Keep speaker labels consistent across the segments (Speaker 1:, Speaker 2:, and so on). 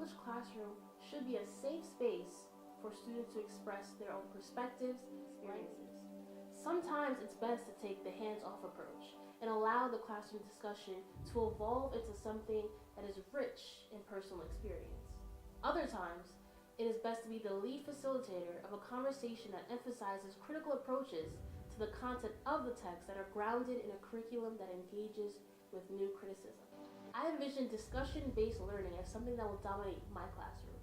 Speaker 1: English classroom should be a safe space for students to express their own perspectives and experiences. Sometimes it's best to take the hands-off approach and allow the classroom discussion to evolve into something that is rich in personal experience. Other times, it is best to be the lead facilitator of a conversation that emphasizes critical approaches to the content of the text that are grounded in a curriculum that engages with new criticism. I envision discussion-based learning as something that will dominate my classroom.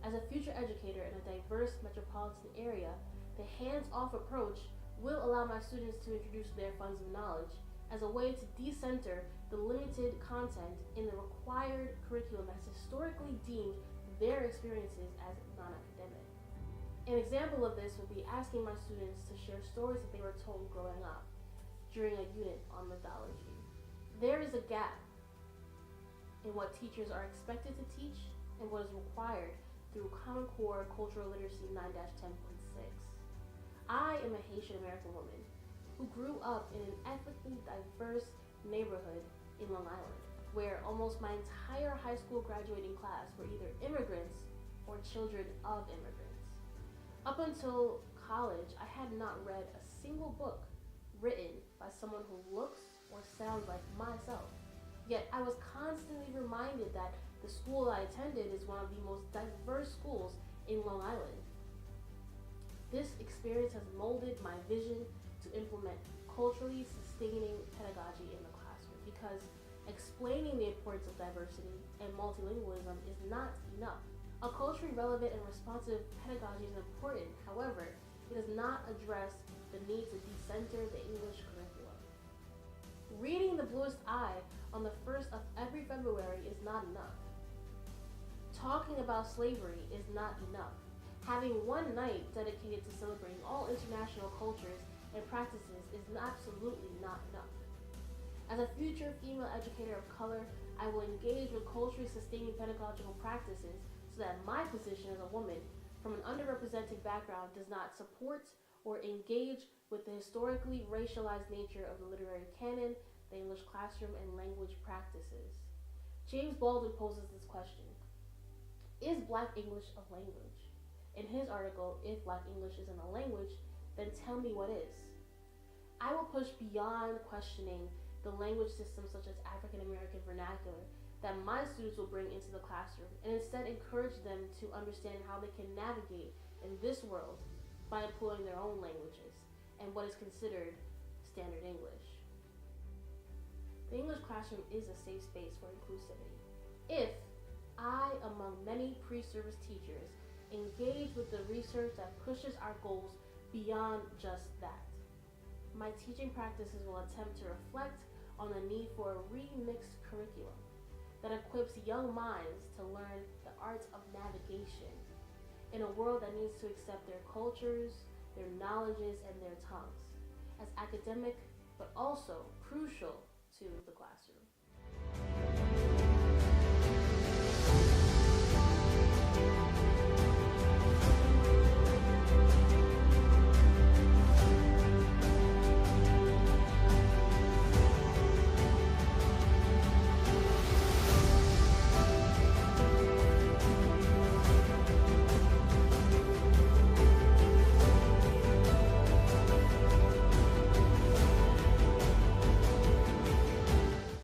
Speaker 1: As a future educator in a diverse metropolitan area, the hands-off approach will allow my students to introduce their funds of knowledge as a way to decenter the limited content in the required curriculum that has historically deemed their experiences as non-academic. An example of this would be asking my students to share stories that they were told growing up during a unit on mythology. There is a gap in what teachers are expected to teach and what is required through Common Core Cultural Literacy 9-10.6. I am a Haitian American woman who grew up in an ethnically diverse neighborhood in Long Island, where almost my entire high school graduating class were either immigrants or children of immigrants. Up until college, I had not read a single book written by someone who looks or sounds like myself. Yet I was constantly reminded that the school I attended is one of the most diverse schools in Long Island. This experience has molded my vision to implement culturally sustaining pedagogy in the classroom, because explaining the importance of diversity and multilingualism is not enough. A culturally relevant and responsive pedagogy is important. However, it does not address the need to decenter the English curriculum. Reading The Bluest Eye on the 1st of every February is not enough. Talking about slavery is not enough. Having one night dedicated to celebrating all international cultures and practices is absolutely not enough. As a future female educator of color, I will engage with culturally sustaining pedagogical practices so that my position as a woman from an underrepresented background does not support or engage with the historically racialized nature of the literary canon, the English classroom, and language practices. James Baldwin poses this question: is Black English a language? In his article, If Black English Isn't a Language, Then Tell Me What Is. I will push beyond questioning the language systems such as African American vernacular that my students will bring into the classroom, and instead encourage them to understand how they can navigate in this world by employing their own languages and what is considered standard English. The English classroom is a safe space for inclusivity. If I, among many pre-service teachers, engage with the research that pushes our goals beyond just that, my teaching practices will attempt to reflect on the need for a remixed curriculum that equips young minds to learn the arts of navigation in a world that needs to accept their cultures, their knowledges, and their tongues as academic, but also crucial to the classroom.